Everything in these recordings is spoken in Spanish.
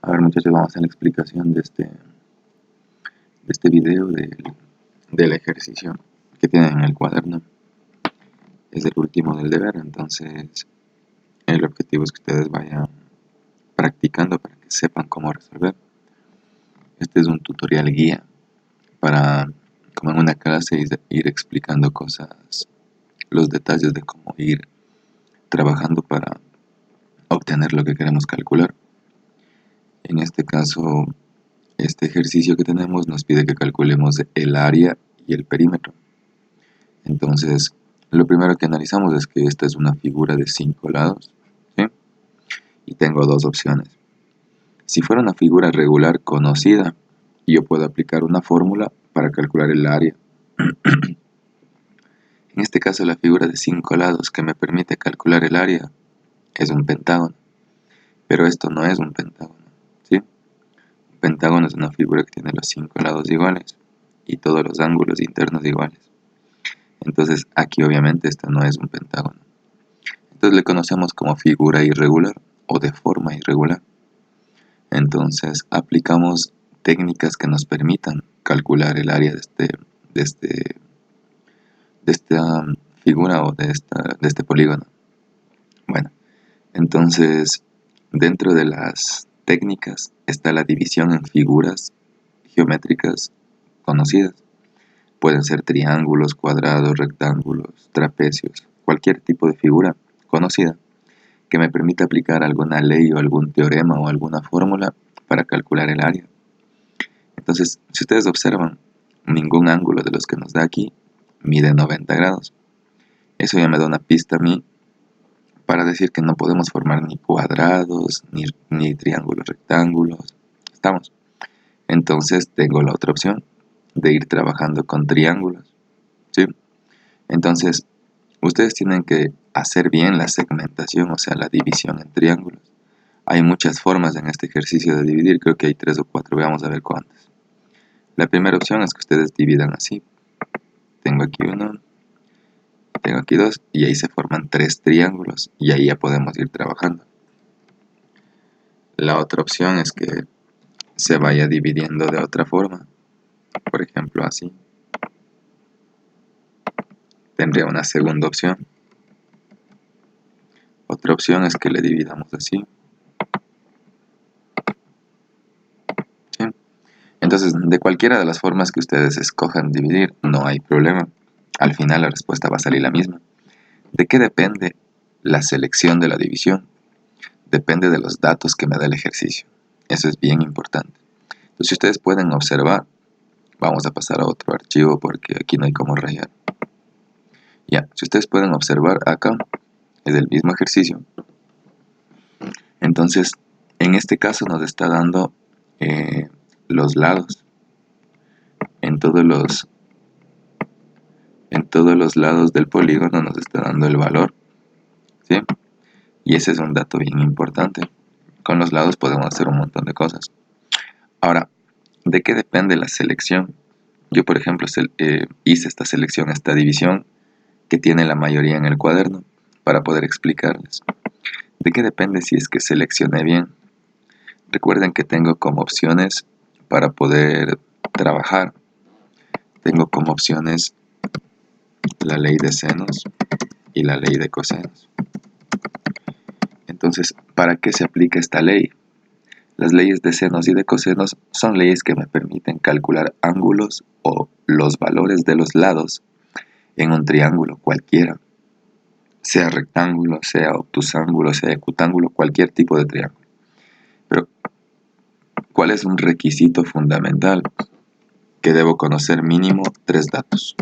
A ver, muchachos, vamos a hacer la explicación de este video del ejercicio que tienen en el cuaderno. Es el último del deber, entonces el objetivo es que ustedes vayan practicando para que sepan cómo resolver. Este es un tutorial guía para, como en una clase, ir explicando cosas, los detalles de cómo ir trabajando para obtener lo que queremos calcular. En este caso, este ejercicio que tenemos nos pide que calculemos el área y el perímetro. Entonces, lo primero que analizamos es que esta es una figura de 5 lados, ¿sí? Y tengo dos opciones. Si fuera una figura regular conocida, yo puedo aplicar una fórmula para calcular el área. En este caso, la figura de 5 lados que me permite calcular el área es un pentágono. Pero esto no es un pentágono, ¿sí? Un pentágono es una figura que tiene los 5 lados iguales y todos los ángulos internos iguales. Entonces, aquí obviamente esto no es un pentágono. Entonces le conocemos como figura irregular o de forma irregular. Entonces, aplicamos técnicas que nos permitan calcular el área de esta figura o de este polígono. Bueno, entonces, dentro de las técnicas está la división en figuras geométricas conocidas. Pueden ser triángulos, cuadrados, rectángulos, trapecios, cualquier tipo de figura conocida que me permita aplicar alguna ley o algún teorema o alguna fórmula para calcular el área. Entonces, si ustedes observan, ningún ángulo de los que nos da aquí mide 90 grados. Eso ya me da una pista a mí para decir que no podemos formar ni cuadrados, ni triángulos, rectángulos. ¿Estamos? Entonces tengo la otra opción de ir trabajando con triángulos, ¿sí? Entonces, ustedes tienen que hacer bien la segmentación, o sea, la división en triángulos. Hay muchas formas en este ejercicio de dividir, creo que hay 3 o 4, veamos a ver cuántas. La primera opción es que ustedes dividan así. Tengo aquí uno, tengo aquí dos, y ahí se forman 3 triángulos, y ahí ya podemos ir trabajando. La otra opción es que se vaya dividiendo de otra forma, por ejemplo así. Tendría una segunda opción. Otra opción es que le dividamos así. ¿Sí? Entonces, de cualquiera de las formas que ustedes escojan dividir, no hay problema. Al final la respuesta va a salir la misma. ¿De qué depende la selección de la división? Depende de los datos que me da el ejercicio. Eso es bien importante. Entonces, si ustedes pueden observar, vamos a pasar a otro archivo porque aquí no hay cómo rayar. Ya, si ustedes pueden observar acá, es el mismo ejercicio. Entonces, en este caso nos está dando los lados. En todos los lados del polígono nos está dando el valor, ¿sí? Y ese es un dato bien importante. Con los lados podemos hacer un montón de cosas. Ahora, ¿de qué depende la selección? Yo, por ejemplo, hice esta selección, esta división que tiene la mayoría en el cuaderno para poder explicarles. ¿De qué depende si es que seleccioné bien? Recuerden que tengo como opciones para poder trabajar. Tengo como opciones la ley de senos y la ley de cosenos. Entonces, ¿para qué se aplica esta ley? Las leyes de senos y de cosenos son leyes que me permiten calcular ángulos o los valores de los lados en un triángulo cualquiera, sea rectángulo, sea obtusángulo, sea ecutángulo, cualquier tipo de triángulo. Pero, ¿cuál es un requisito fundamental? Que debo conocer mínimo 3 datos.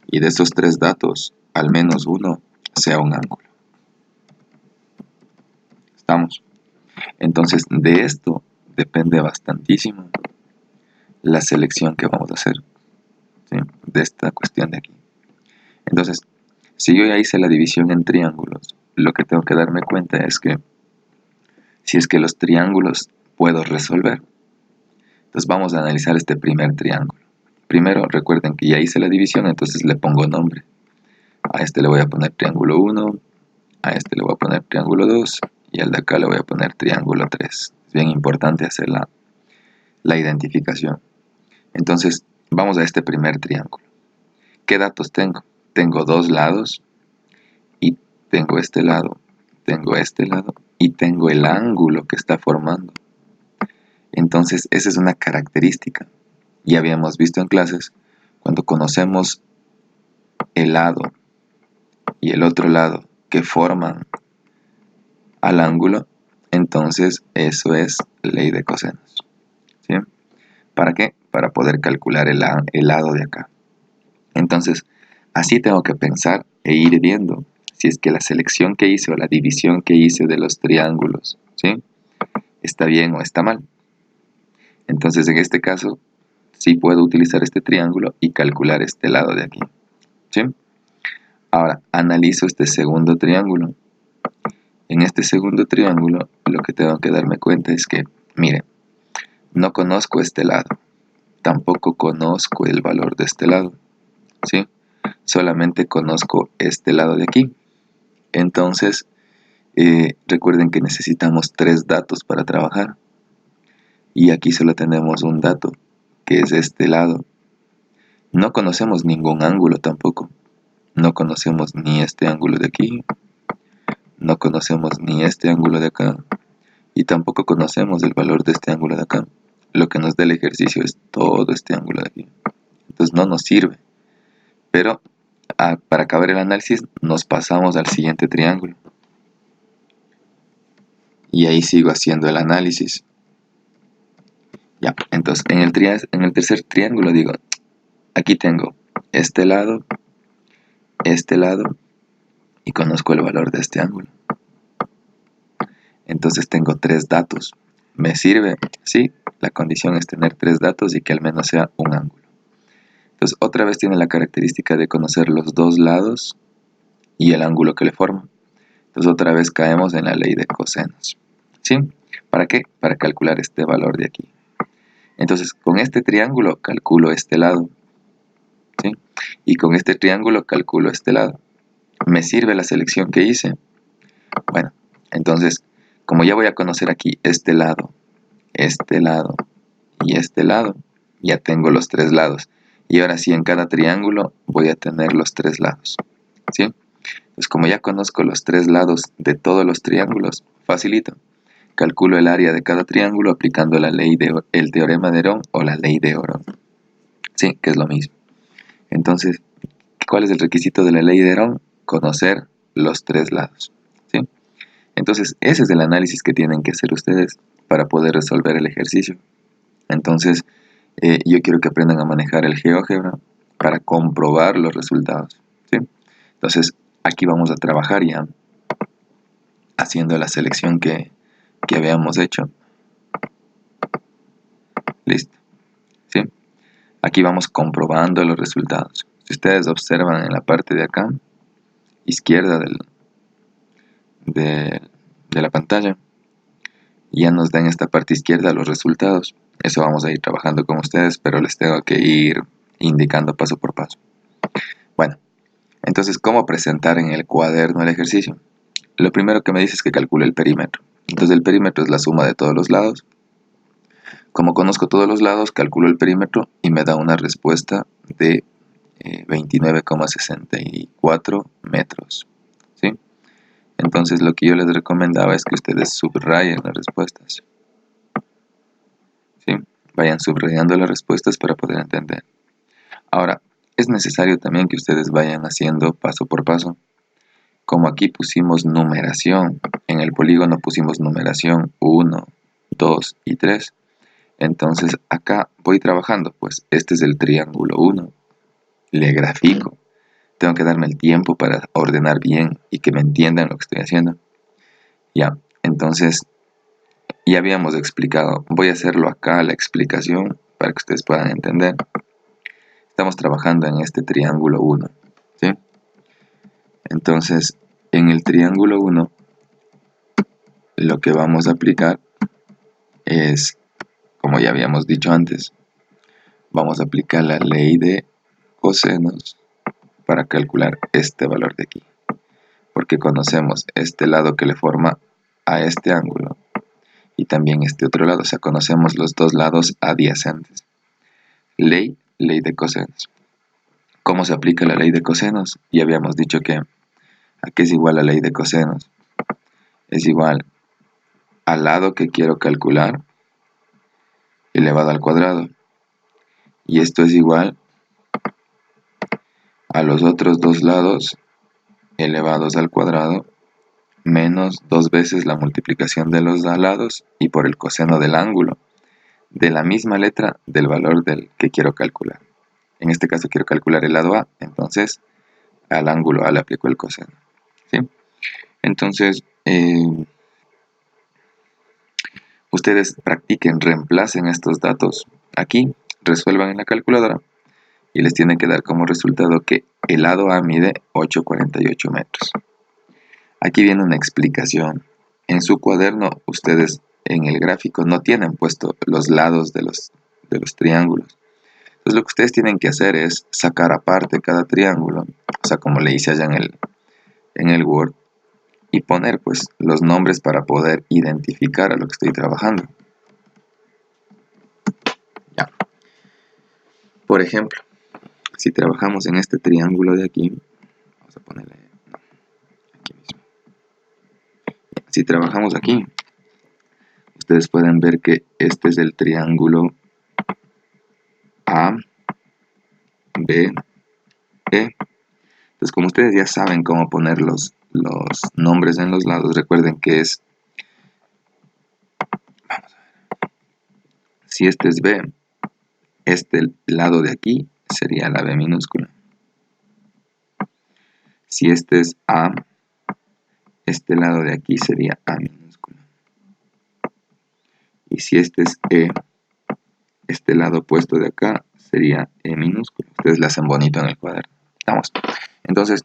Y de estos 3 datos, al menos uno sea un ángulo. ¿Estamos? Entonces, de esto depende bastantísimo la selección que vamos a hacer, ¿sí? De esta cuestión de aquí. Entonces, si yo ya hice la división en triángulos, lo que tengo que darme cuenta es que si es que los triángulos puedo resolver. Entonces vamos a analizar este primer triángulo. Primero, recuerden que ya hice la división, entonces le pongo nombre. A este le voy a poner triángulo 1, a este le voy a poner triángulo 2 y al de acá le voy a poner triángulo 3. Es bien importante hacer la identificación. Entonces, vamos a este primer triángulo. ¿Qué datos tengo? Tengo dos lados y tengo este lado y tengo el ángulo que está formando. Entonces, esa es una característica. Ya habíamos visto en clases, cuando conocemos el lado y el otro lado que forman al ángulo, entonces eso es ley de cosenos. ¿Sí? ¿Para qué? Para poder calcular el lado de acá. Entonces, así tengo que pensar e ir viendo si es que la selección que hice o la división que hice de los triángulos, ¿sí?, está bien o está mal. Entonces, en este caso, sí puedo utilizar este triángulo y calcular este lado de aquí. ¿Sí? Ahora, analizo este segundo triángulo. En este segundo triángulo, lo que tengo que darme cuenta es que, mire, no conozco este lado. Tampoco conozco el valor de este lado. ¿Sí? Solamente conozco este lado de aquí. Entonces, recuerden que necesitamos 3 datos para trabajar. Y aquí solo tenemos un dato, que es este lado. No conocemos ningún ángulo tampoco. No conocemos ni este ángulo de aquí. No conocemos ni este ángulo de acá. Y tampoco conocemos el valor de este ángulo de acá. Lo que nos da el ejercicio es todo este ángulo de aquí. Entonces no nos sirve. Pero para acabar el análisis nos pasamos al siguiente triángulo. Y ahí sigo haciendo el análisis. Ya, entonces en el tercer triángulo digo, aquí tengo este lado, y conozco el valor de este ángulo. Entonces tengo 3 datos. ¿Me sirve? Sí, la condición es tener 3 datos y que al menos sea un ángulo. Entonces otra vez tiene la característica de conocer los 2 lados y el ángulo que le forma. Entonces otra vez caemos en la ley de cosenos. ¿Sí? ¿Para qué? Para calcular este valor de aquí. Entonces con este triángulo calculo este lado. ¿Sí? Y con este triángulo calculo este lado. ¿Me sirve la selección que hice? Bueno, entonces, como ya voy a conocer aquí este lado y este lado, ya tengo los 3 lados. Y ahora sí, en cada triángulo voy a tener los 3 lados. ¿Sí? Pues como ya conozco los 3 lados de todos los triángulos, facilito. Calculo el área de cada triángulo aplicando la ley el teorema de Herón o la ley de Herón. Sí, que es lo mismo. Entonces, ¿cuál es el requisito de la ley de Herón? Conocer los 3 lados. ¿Sí? Entonces, ese es el análisis que tienen que hacer ustedes para poder resolver el ejercicio. Entonces, yo quiero que aprendan a manejar el GeoGebra para comprobar los resultados. ¿Sí? Entonces, aquí vamos a trabajar ya haciendo la selección que habíamos hecho. Listo. ¿Sí? Aquí vamos comprobando los resultados. Si ustedes observan en la parte de acá, izquierda de la pantalla, ya nos da en esta parte izquierda los resultados. Eso vamos a ir trabajando con ustedes, pero les tengo que ir indicando paso por paso. Bueno, entonces, ¿cómo presentar en el cuaderno el ejercicio? Lo primero que me dice es que calcule el perímetro. Entonces el perímetro es la suma de todos los lados. Como conozco todos los lados, calculo el perímetro y me da una respuesta de 29,64 metros. ¿Sí? Entonces lo que yo les recomendaba es que ustedes subrayen las respuestas. ¿Sí? Vayan subrayando las respuestas para poder entender. Ahora, es necesario también que ustedes vayan haciendo paso por paso. Como aquí pusimos numeración, en el polígono pusimos numeración 1, 2 y 3. Entonces acá voy trabajando, pues este es el triángulo 1. Le grafico. Tengo que darme el tiempo para ordenar bien y que me entiendan lo que estoy haciendo. Ya, entonces ya habíamos explicado. Voy a hacerlo acá la explicación para que ustedes puedan entender. Estamos trabajando en este triángulo 1. ¿Sí? Entonces, en el triángulo 1, lo que vamos a aplicar es, como ya habíamos dicho antes, vamos a aplicar la ley de cosenos para calcular este valor de aquí. Porque conocemos este lado que le forma a este ángulo. y también este otro lado. O sea, conocemos los dos lados adyacentes. Ley de cosenos. ¿Cómo se aplica la ley de cosenos? Ya habíamos dicho que ¿a qué es igual la ley de cosenos? Es igual al lado que quiero calcular elevado al cuadrado. Y esto es igual a los otros dos lados elevados al cuadrado menos 2 veces la multiplicación de los lados y por el coseno del ángulo de la misma letra del valor del que quiero calcular. En este caso quiero calcular el lado A, entonces al ángulo A le aplico el coseno. ¿Sí? Entonces, ustedes practiquen, reemplacen estos datos aquí, resuelvan en la calculadora y les tiene que dar como resultado que el lado A mide 8,48 metros. Aquí viene una explicación. En su cuaderno, ustedes en el gráfico no tienen puesto los lados de los triángulos. Entonces lo que ustedes tienen que hacer es sacar aparte cada triángulo, o sea, como le hice allá en el Word, y poner pues los nombres para poder identificar a lo que estoy trabajando. Ya. Por ejemplo, si trabajamos en este triángulo de aquí, vamos a ponerle aquí mismo. Si trabajamos aquí, ustedes pueden ver que este es el triángulo A, B, E. Entonces, como ustedes ya saben cómo poner los nombres en los lados, recuerden que es, vamos a ver, si este es B, este lado de aquí sería la B minúscula. Si este es A, este lado de aquí sería A minúscula. Y si este es E, este lado opuesto de acá sería E minúscula. Ustedes lo hacen bonito en el cuaderno. Vamos. Entonces,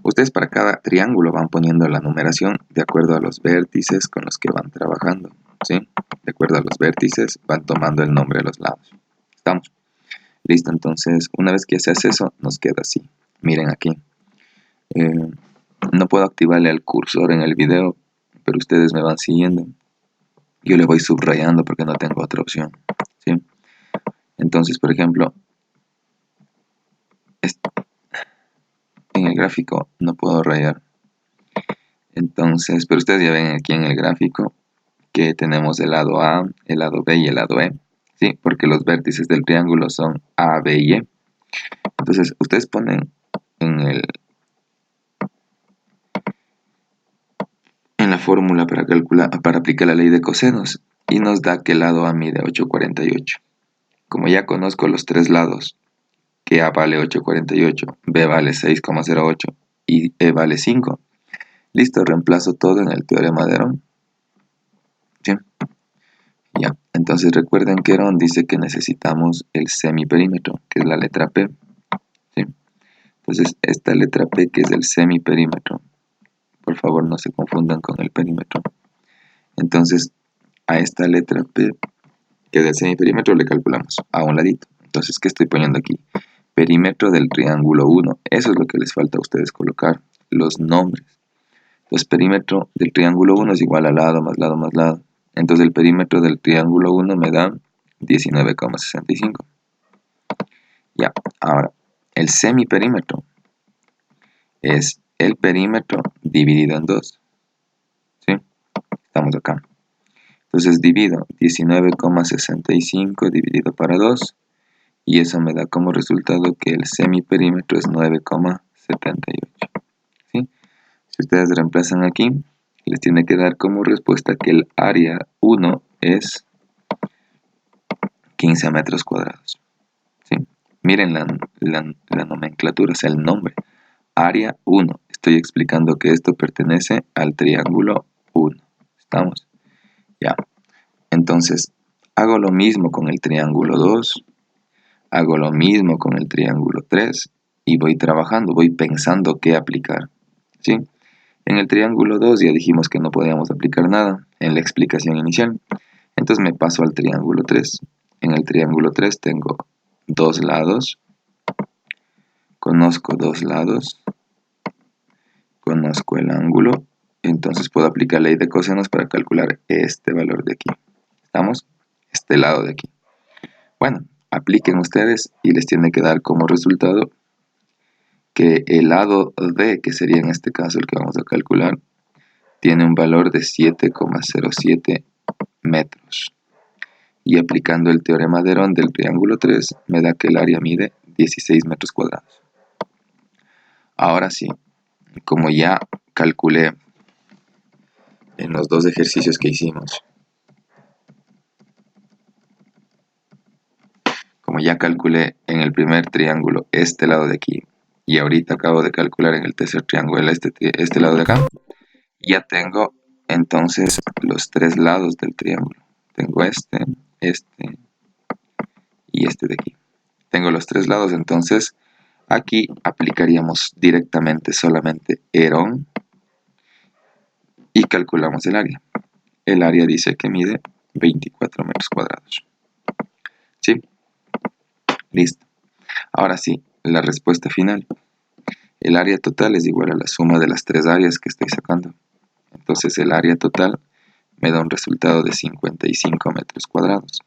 ustedes para cada triángulo van poniendo la numeración de acuerdo a los vértices con los que van trabajando. ¿Sí? De acuerdo a los vértices van tomando el nombre de los lados. ¿Estamos? Listo, entonces una vez que se hace eso, nos queda así. Miren aquí. No puedo activarle al cursor en el video, pero ustedes me van siguiendo. Yo le voy subrayando porque no tengo otra opción. ¿Sí? Entonces, por ejemplo, en el gráfico no puedo rayar. Entonces, pero ustedes ya ven aquí en el gráfico que tenemos el lado A, el lado B y el lado E. ¿Sí? Porque los vértices del triángulo son A, B y E. Entonces, ustedes ponen en la fórmula para aplicar la ley de cosenos y nos da que el lado A mide 8,48. Como ya conozco los tres lados, que A vale 8,48, B vale 6,08 y E vale 5, listo, reemplazo todo en el teorema de Herón. ¿Sí? Ya, entonces recuerden que Herón dice que necesitamos el semiperímetro, que es la letra P. ¿Sí? Entonces esta letra P, que es el semiperímetro, por favor no se confundan con el perímetro. Entonces a esta letra P, que es el semiperímetro, le calculamos a un ladito. Entonces, ¿qué estoy poniendo aquí? Perímetro del triángulo 1. Eso es lo que les falta a ustedes colocar, los nombres. Entonces, perímetro del triángulo 1 es igual a lado más lado más lado. Entonces, el perímetro del triángulo 1 me da 19,65. Ya, ahora, el semiperímetro es el perímetro dividido en 2. ¿Sí? Estamos acá. Entonces, divido 19,65 dividido para 2. Y eso me da como resultado que el semiperímetro es 9,78. ¿Sí? Si ustedes reemplazan aquí, les tiene que dar como respuesta que el área 1 es 15 metros cuadrados. ¿Sí? Miren la nomenclatura, o sea, el nombre. Área 1. Estoy explicando que esto pertenece al triángulo 1. ¿Estamos? Ya. Entonces, hago lo mismo con el triángulo 2. Hago lo mismo con el triángulo 3 y voy trabajando, voy pensando qué aplicar. ¿Sí? En el triángulo 2 ya dijimos que no podíamos aplicar nada en la explicación inicial. Entonces me paso al triángulo 3. En el triángulo 3 tengo dos lados. Conozco dos lados. Conozco el ángulo. entonces puedo aplicar ley de cosenos para calcular este valor de aquí. ¿Estamos? Este lado de aquí. Bueno, apliquen ustedes y les tiene que dar como resultado que el lado D, que sería en este caso el que vamos a calcular, tiene un valor de 7,07 metros. Y aplicando el teorema de Herón del triángulo 3, me da que el área mide 16 metros cuadrados. Ahora sí, como ya calculé en los dos ejercicios que hicimos, como ya calculé en el primer triángulo este lado de aquí, y ahorita acabo de calcular en el tercer triángulo este lado de acá, ya tengo entonces los tres lados del triángulo. Tengo este y este de aquí. Tengo los tres lados, entonces aquí aplicaríamos directamente solamente Herón y calculamos el área. El área dice que mide 24 metros cuadrados. ¿Sí? Listo. Ahora sí, la respuesta final. El área total es igual a la suma de las tres áreas que estoy sacando. Entonces el área total me da un resultado de 55 metros cuadrados.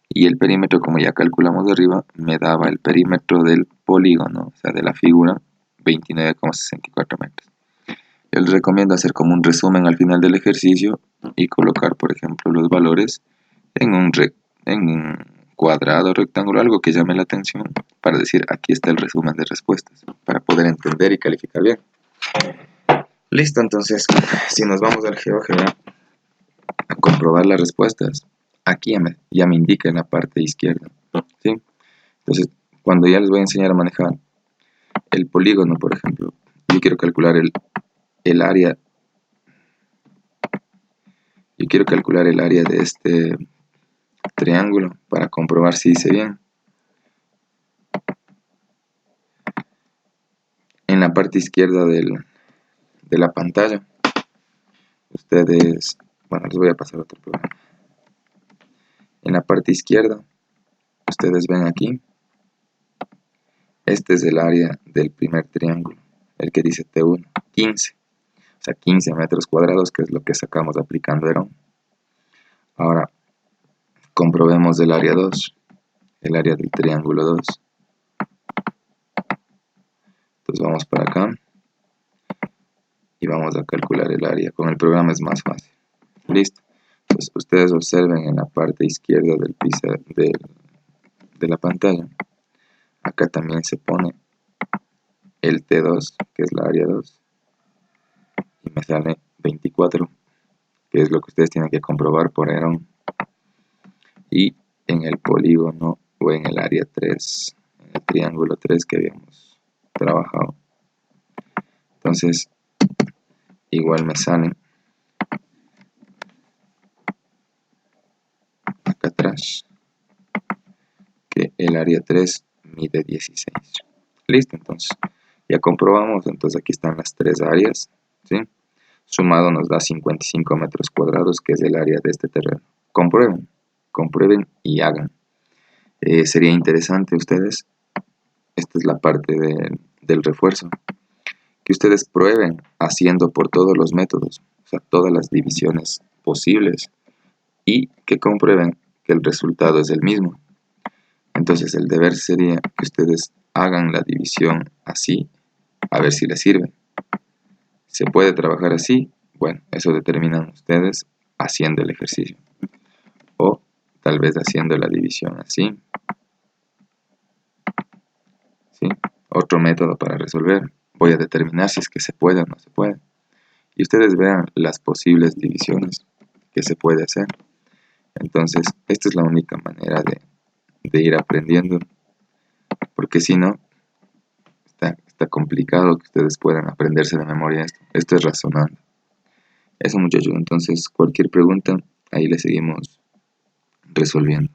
Y el perímetro, como ya calculamos de arriba, me daba el perímetro del polígono, o sea, de la figura, 29,64 metros. Yo les recomiendo hacer como un resumen al final del ejercicio y colocar, por ejemplo, los valores en un cuadrado, rectángulo, algo que llame la atención, para decir, aquí está el resumen de respuestas, para poder entender y calificar bien. Listo, entonces, si nos vamos al GeoGebra a comprobar las respuestas, aquí ya me indica en la parte izquierda, ¿sí? Entonces, cuando ya les voy a enseñar a manejar el polígono, por ejemplo, yo quiero calcular el área. Yo quiero calcular el área de este triángulo para comprobar si hice bien. En la parte izquierda de la pantalla, ustedes, bueno, les voy a pasar otro programa. En la parte izquierda, ustedes ven aquí, este es el área del primer triángulo, el que dice T1, 15. O sea, 15 metros cuadrados, que es lo que sacamos aplicando Herón. Ahora, comprobemos el área 2, el área del triángulo 2. Entonces vamos para acá y vamos a calcular el área. Con el programa es más fácil. Listo. Entonces ustedes observen en la parte izquierda del piso de la pantalla. Acá también se pone el T2, que es la área 2. Y me sale 24, que es lo que ustedes tienen que comprobar por Herón. Y en el polígono o en el área 3, en el triángulo 3 que habíamos trabajado. Entonces, igual me sale acá atrás que el área 3 mide 16. Listo, entonces ya comprobamos. Entonces aquí están las tres áreas, ¿sí? Sumado nos da 55 metros cuadrados, que es el área de este terreno. Comprueben y hagan. Sería interesante ustedes, esta es la parte del refuerzo, que ustedes prueben haciendo por todos los métodos, o sea, todas las divisiones posibles, y que comprueben que el resultado es el mismo. Entonces el deber sería que ustedes hagan la división así, a ver si les sirve. ¿Se puede trabajar así? Bueno, eso determinan ustedes haciendo el ejercicio. O tal vez haciendo la división así. ¿Sí? Otro método para resolver. Voy a determinar si es que se puede o no se puede. Y ustedes vean las posibles divisiones que se puede hacer. Entonces, esta es la única manera de ir aprendiendo. Porque si no, está complicado que ustedes puedan aprenderse de memoria esto. Esto es razonando. Eso, muchachos. Entonces, cualquier pregunta, ahí le seguimos resolviendo.